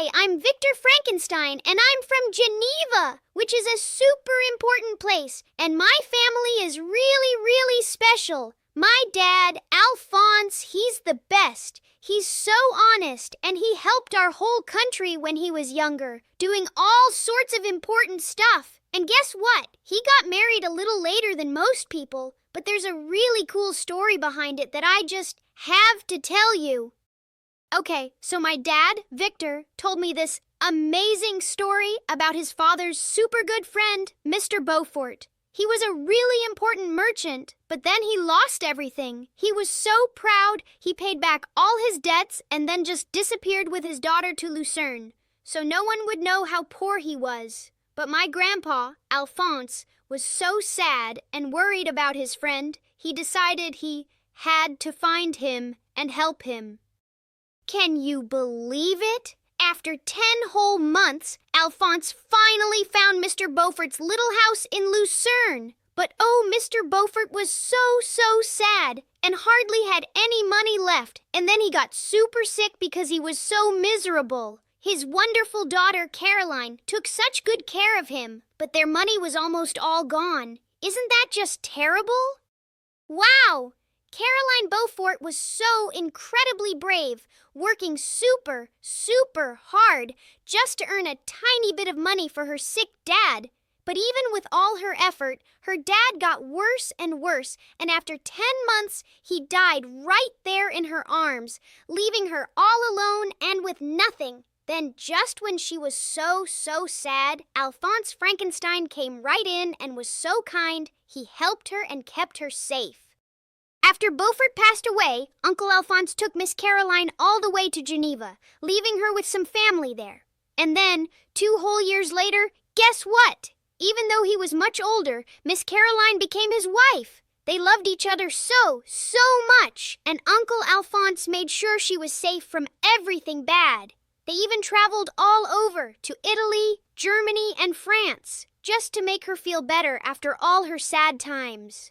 Hi, I'm Victor Frankenstein, and I'm from Geneva, which is a super important place, and my family is really, really special. My dad, Alphonse, he's the best. He's so honest, and he helped our whole country when he was younger, doing all sorts of important stuff. And guess what? He got married a little later than most people, but there's a really cool story behind it that I just have to tell you. Okay, so my dad, Victor, told me this amazing story about his father's super good friend, Mr. Beaufort. He was a really important merchant, but then he lost everything. He was so proud, he paid back all his debts and then just disappeared with his daughter to Lucerne, so no one would know how poor he was. But my grandpa, Alphonse, was so sad and worried about his friend, he decided he had to find him and help him. Can you believe it? After 10 whole months, Alphonse finally found Mr. Beaufort's little house in Lucerne. But oh, Mr. Beaufort was so sad and hardly had any money left. And then he got super sick because he was so miserable. His wonderful daughter, Caroline, took such good care of him, but their money was almost all gone. Isn't that just terrible? Wow! Caroline Beaufort was so incredibly brave, working super hard just to earn a tiny bit of money for her sick dad. But even with all her effort, her dad got worse and worse, and after 10 months, he died right there in her arms, leaving her all alone and with nothing. Then just when she was so sad, Alphonse Frankenstein came right in and was so kind, he helped her and kept her safe. After Beaufort passed away, Uncle Alphonse took Miss Caroline all the way to Geneva, leaving her with some family there. And then, 2 whole years later, guess what? Even though he was much older, Miss Caroline became his wife. They loved each other so much, and Uncle Alphonse made sure she was safe from everything bad. They even traveled all over to Italy, Germany, and France, just to make her feel better after all her sad times.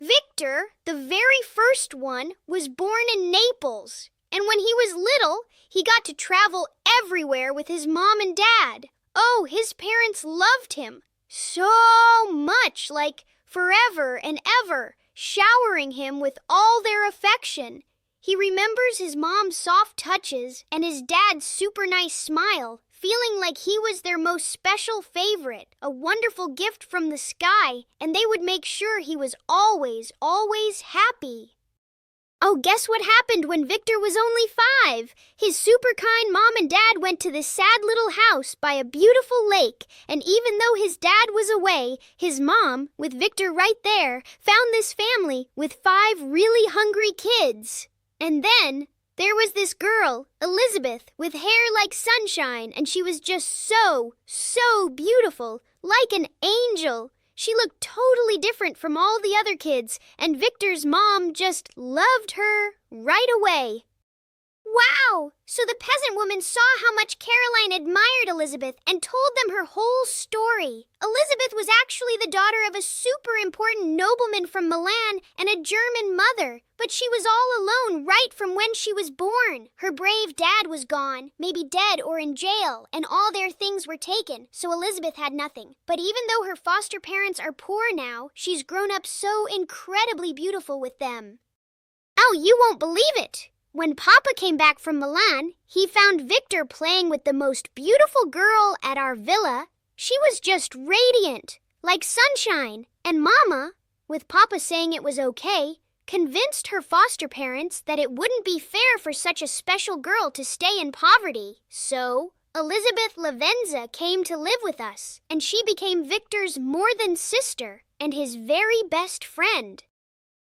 Victor, the very first one, was born in Naples, and when he was little, he got to travel everywhere with his mom and dad. Oh, his parents loved him so much, like forever and ever, showering him with all their affection. He remembers his mom's soft touches and his dad's super nice smile, feeling like he was their most special favorite, a wonderful gift from the sky, and they would make sure he was always happy. Oh, guess what happened when Victor was only 5? His super kind mom and dad went to this sad little house by a beautiful lake, and even though his dad was away, his mom, with Victor right there, found this family with 5 really hungry kids. And then there was this girl, Elizabeth, with hair like sunshine, and she was just so beautiful, like an angel. She looked totally different from all the other kids, and Victor's mom just loved her right away. Wow! So the peasant woman saw how much Caroline admired Elizabeth and told them her whole story. Elizabeth was actually the daughter of a super important nobleman from Milan and a German mother, but she was all alone right from when she was born. Her brave dad was gone, maybe dead or in jail, and all their things were taken, so Elizabeth had nothing. But even though her foster parents are poor now, she's grown up so incredibly beautiful with them. Oh, you won't believe it! When Papa came back from Milan, he found Victor playing with the most beautiful girl at our villa. She was just radiant, like sunshine. And Mama, with Papa saying it was okay, convinced her foster parents that it wouldn't be fair for such a special girl to stay in poverty. So, Elizabeth Lavenza came to live with us, and she became Victor's more-than sister and his very best friend.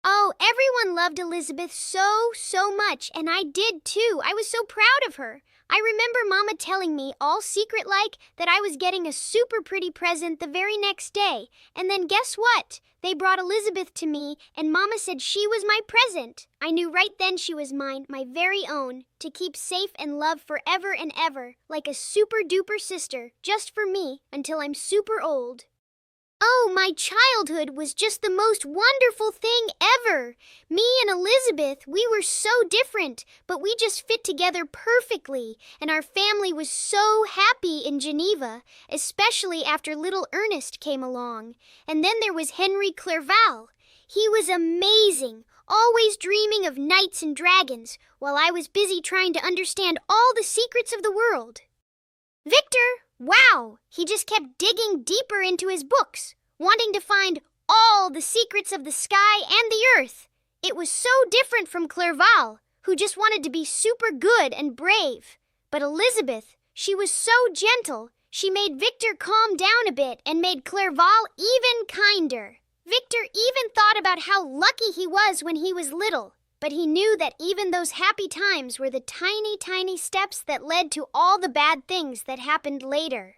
Oh, everyone loved Elizabeth so much, and I did too. I was so proud of her. I remember Mama telling me, all secret-like, that I was getting a super pretty present the very next day. And then guess what? They brought Elizabeth to me, and Mama said she was my present. I knew right then she was mine, my very own, to keep safe and love forever and ever, like a super-duper sister, just for me, until I'm super old. Oh, my childhood was just the most wonderful thing ever. Me and Elizabeth, we were so different, but we just fit together perfectly, and our family was so happy in Geneva, especially after little Ernest came along. And then there was Henry Clerval. He was amazing, always dreaming of knights and dragons, while I was busy trying to understand all the secrets of the world. Victor, wow, he just kept digging deeper into his books, wanting to find all the secrets of the sky and the earth. It was so different from Clerval, who just wanted to be super good and brave. But Elizabeth, she was so gentle, she made Victor calm down a bit and made Clerval even kinder. Victor even thought about how lucky he was when he was little. But he knew that even those happy times were the tiny, tiny steps that led to all the bad things that happened later.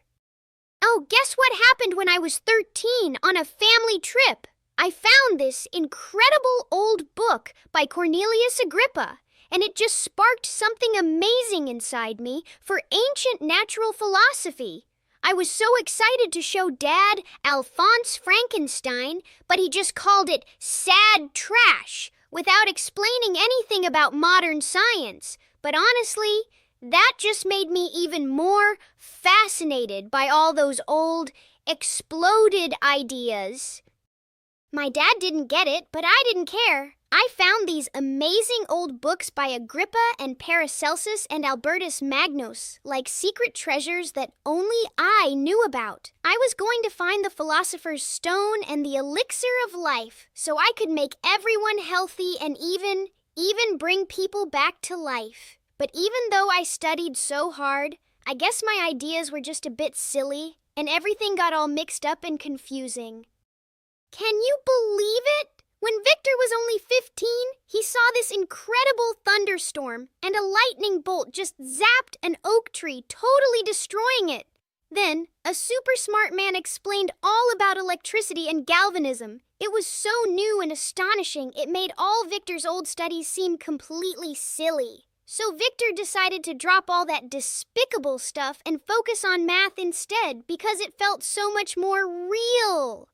Oh, guess what happened when I was 13 on a family trip? I found this incredible old book by Cornelius Agrippa, and it just sparked something amazing inside me for ancient natural philosophy. I was so excited to show Dad Alphonse Frankenstein, but he just called it sad trash, without explaining anything about modern science. But honestly, that just made me even more fascinated by all those old, exploded ideas. My dad didn't get it, but I didn't care. I found these amazing old books by Agrippa and Paracelsus and Albertus Magnus, like secret treasures that only I knew about. I was going to find the philosopher's stone and the elixir of life, so I could make everyone healthy and even bring people back to life. But even though I studied so hard, I guess my ideas were just a bit silly, and everything got all mixed up and confusing. Can you believe it? When Victor was only 15, he saw this incredible thunderstorm, and a lightning bolt just zapped an oak tree, totally destroying it. Then, a super smart man explained all about electricity and galvanism. It was so new and astonishing, it made all Victor's old studies seem completely silly. So Victor decided to drop all that despicable stuff and focus on math instead because it felt so much more real.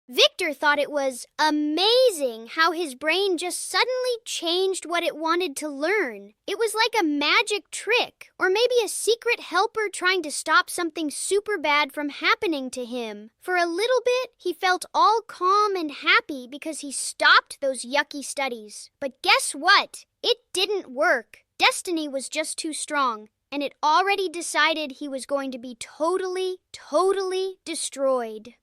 Victor thought it was amazing how his brain just suddenly changed what it wanted to learn. It was like a magic trick, or maybe a secret helper trying to stop something super bad from happening to him. For a little bit, he felt all calm and happy because he stopped those yucky studies. But guess what? It didn't work. Destiny was just too strong, and it already decided he was going to be totally destroyed.